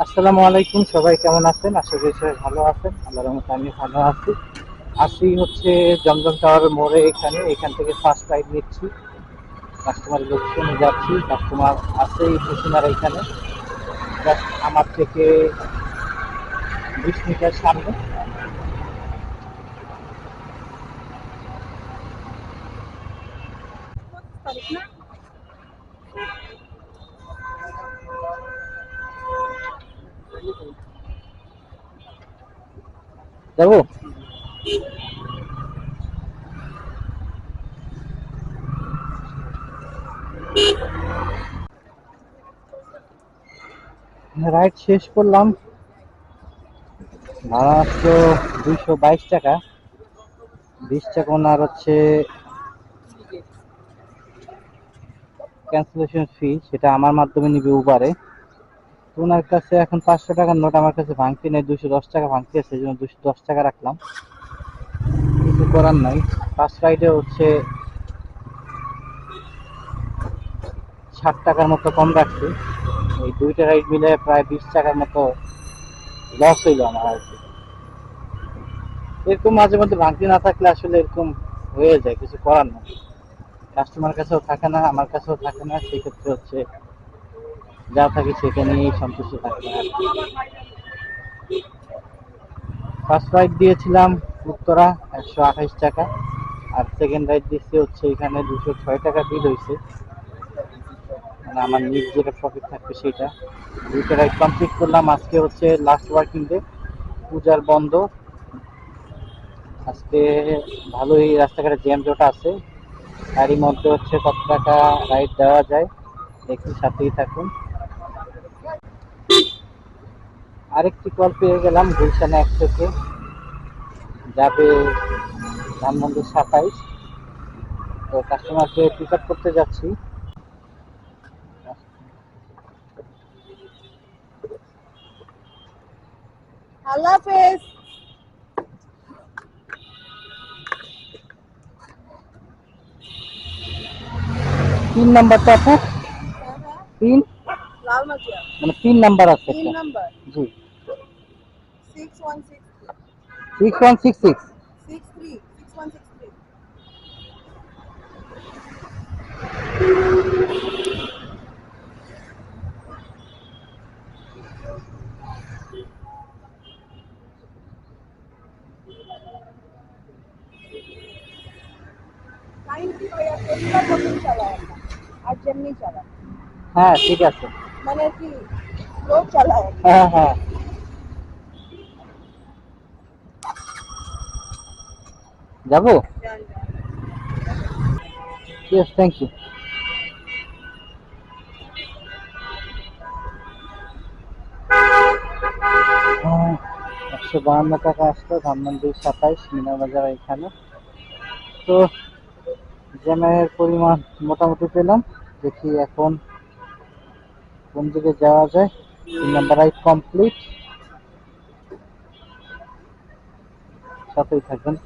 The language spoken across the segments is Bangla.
আসসালামু আলাইকুম, সবাই কেমন আছেন? আশা করি সবাই ভালো আছেন। আল্লাহর রহমতে আমি ভালো আছি। আসি হচ্ছে জমজম টাওয়ারের মোড়ে, এখান থেকে ফার্স্ট রাইড নিচ্ছি, কাস্টমারের লোকেশনে যাচ্ছি। কাস্টমার আছে এই স্টেশনের এখানে, জাস্ট আমার থেকে 20 মিটার সামনে। যাবো? রাইড শেষ করলাম, ভাড়া আসলো 222 টাকা। 20 টাকা ওনার হচ্ছে ক্যান্সেলেশন ফি, সেটা আমার মাধ্যমে নিবে উবারে। তো ওনার কাছে এখন 500 টাকার নোট আমার কাছে ভাঙতি নেই, 210 টাকা ভাঙতি আছে, সেই জন্য 210 টাকা রাখলাম। কিছু করার নাই। ফার্স্ট রাইডে হচ্ছে 60 টাকার মতো কম রাখছি। এই দুইটা রাইড মিলে প্রায় 20 টাকার মতো লস হইলো আমার আর কি। এরকম মাঝে মধ্যে ভাঙতি না থাকলে আসলে এরকম হয়ে যায়, কিছু করার না। কাস্টমার কাছেও থাকে না, আমার কাছেও থাকে না, সেক্ষেত্রে হচ্ছে যা থাকে সেটা নিয়েই সন্তুষ্ট থাকতে হয়। ফার্স্ট রাইড দিয়েছিলাম উত্তরা 128 টাকা, আর সেকেন্ড রাইড দিচ্ছি হচ্ছে এখানে 206 টাকা বিল হয়েছে, মানে আমার নিজ যেটা প্রফিট থাকবে সেটা। দুইটা রাইড কমপ্লিট করলাম। আজকে হচ্ছে লাস্ট ওয়ার্কিং ডে, পূজার বন্ধ আজকে। ভালোই রাস্তাঘাটে জ্যাম জট আছে, তারই মধ্যে হচ্ছে কত টাকা রাইড দেওয়া যায় দেখি, সাথেই থাকুন। আরেকটি কল পেয়ে গেলাম, গুলশান 1 থেকে যাবে ধানমন্ডি 27। তো কাস্টমারকে পিক আপ করতে যাচ্ছি। আল্লাহ হাফেজ। 3 নাম্বারটা আপু, হ্যাঁ হ্যাঁ, পিন লাল মাটিয়া মানে পিন নাম্বার আছে 3 একটা। নাম্বার জি, 6163 6166। 6163। টাইম কি ভাইয়া পরিবার মতন চালায় না, আর যেমনি চালায়, হ্যাঁ ঠিক আছে। মানে কি স্লো চালায়। হ্যাঁ হ্যাঁ, যাবো। জান জান। Yes, thank you. 152 টাকা আসলো, ধানমন্ডি 27 মিনা বাজার এখানে। তো জ্যামের পরিমাণ মোটামুটি পেলাম, দেখি এখন কোন দিকে যাওয়া যায়। 3 নাম্বার রাইড কমপ্লিট, সাথেই থাকবেন।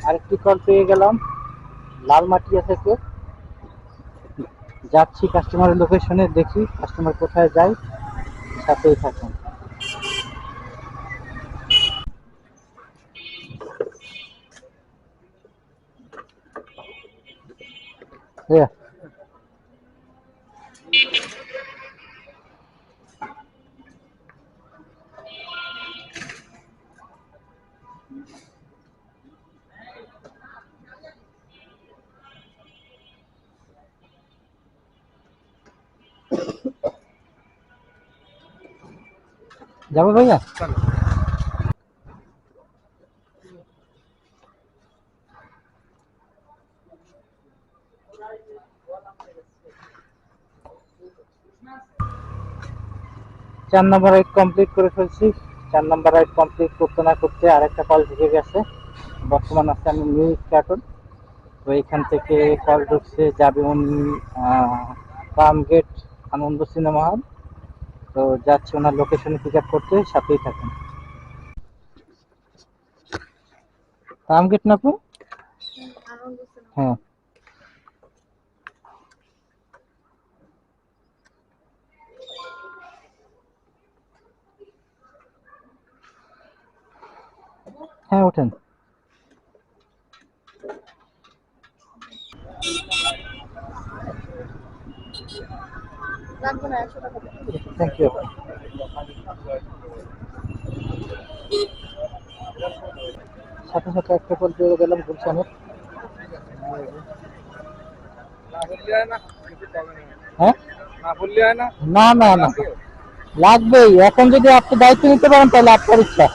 আরেকটি কল পেয়ে গেলাম লালমাটিয়া থেকে, যাচ্ছি কাস্টমারের লোকেশনে, দেখি কাস্টমার কোথায় যায়, সাথেই থাকুন। Yeah. যাবো ভাইয়া? 4 নাম্বার রাইড কমপ্লিট করে ফেলছি। 4 নাম্বার রাইড কমপ্লিট করতে না করতে আরেকটা কল ঢুকে গেছে। বর্তমান আছে আমি নিউ কার্টুন। তো এখান থেকে কল ঢুকছে, যাবে উনি ফার্ম গেট আনন্দ সিনেমা হল। তো যাচ্ছে ওনার লোকেশনে পিক আপ করতে, সাথেই থাকুন। ফার্ম গেট না আপু? আনন্দ সিনেমা। হ্যাঁ। হ্যাঁ ওঠেন। লাগবে না 100 টাকা দেন। Thank you. সাথে সাথে একটা কল পেয়ে গেলাম গুলশানের। হ্যাঁ না না না লাগবেই, এখন যদি আপনি দায়িত্ব নিতে পারেন তাহলে আপনার ইচ্ছা।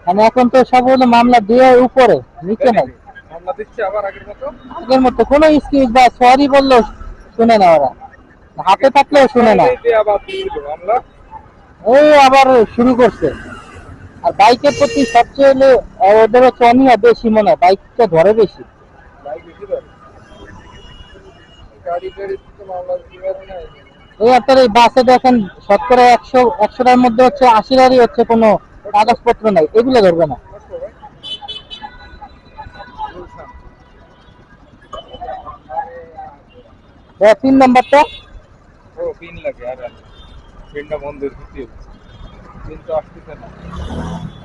মানে এখন তো সব হলো মামলা দিয়ে উপরে, নিচে নাই। আগের মতো কোনো এক্সকিউজ বা সরি বললেও শুনে না ওরা, হাতে থাকলেও শুনে না। ও আবার শুরু করছে। আর বাইকের প্রতি সবচেয়ে হলে ওদের হচ্ছে অনীহা বেশি, মনে হয় বাইকটা ধরে বেশি। এই আপনার এই বাসে দেখেন শতকরা 100টার মধ্যে হচ্ছে 80টারই হচ্ছে কোনো কাগজপত্র নাই, এগুলো ধরবে না। 3 নাম্বারটা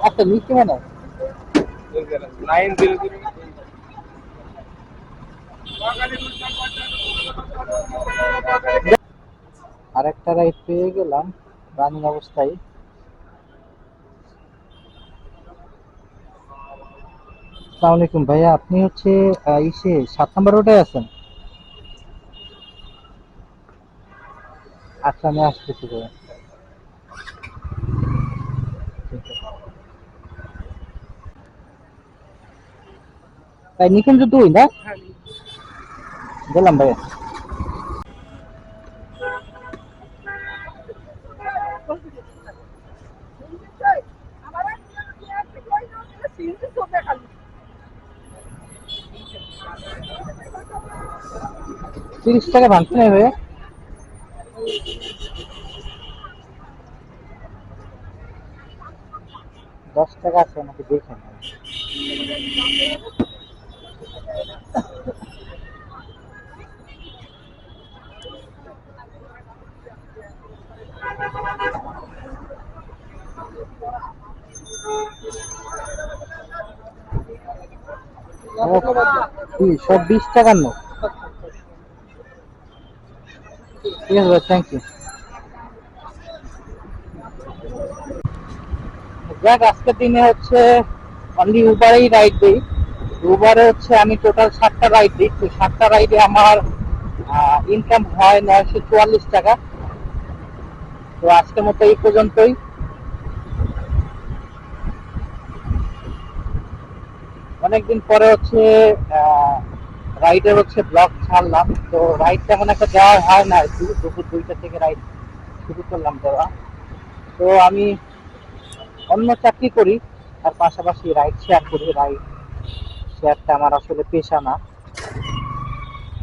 আচ্ছা নিচে মনে হয়। আরেকটা রাইড পেয়ে গেলাম রানিং অবস্থায়। আসসালামু আলাইকুম ভাইয়া, আপনি হচ্ছে ইসে 7 নাম্বার রোডে আছেন? আচ্ছা আমি আসতেছি ভাইয়া। ঠিক আছে। তাই নিকুঞ্জ 2 না? গেলাম ভাইয়া। আমার একটা কই না সিনতে চোখে খালি 30 টাকা ভাঙতে নেই ভাইয়া? 10 টাকা আছে নাকি দেখেন। কি সব 20 টাকার নোট? ঠিক আছে ভাই, থ্যাংক ইউ। যাক আজকের দিনে হচ্ছে অনলি উবারেই রাইড দিই। উবারে হচ্ছে আমি টোটাল 7টা রাইড দিই, তো 7টা রাইডে আমার ইনকাম হয় 944 টাকা। তো আজকের মতো এই পর্যন্তই। অনেকদিন পরে হচ্ছে রাইডের হচ্ছে ব্লগ ছাড়লাম, তো রাইড তেমন একটা দেওয়া হয় না আর কি। দুপুর 2টা থেকে রাইড শুরু করলাম দেওয়া। তো আমি অন্য চাকরি করি, তার পাশাপাশি রাইড শেয়ার করি। রাইড শেয়ারটা আমার আসলে পেশা না,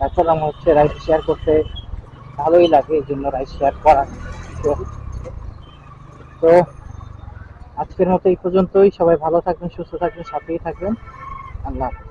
এখন আমার হচ্ছে রাইড শেয়ার করতে ভালোই লাগে, এই জন্য রাইড শেয়ার করা। তো তো আজকের মতো এই পর্যন্তই। সবাই ভালো থাকবেন, সুস্থ থাকবেন, সাথেই থাকবেন। আল্লাহ হাফেজ।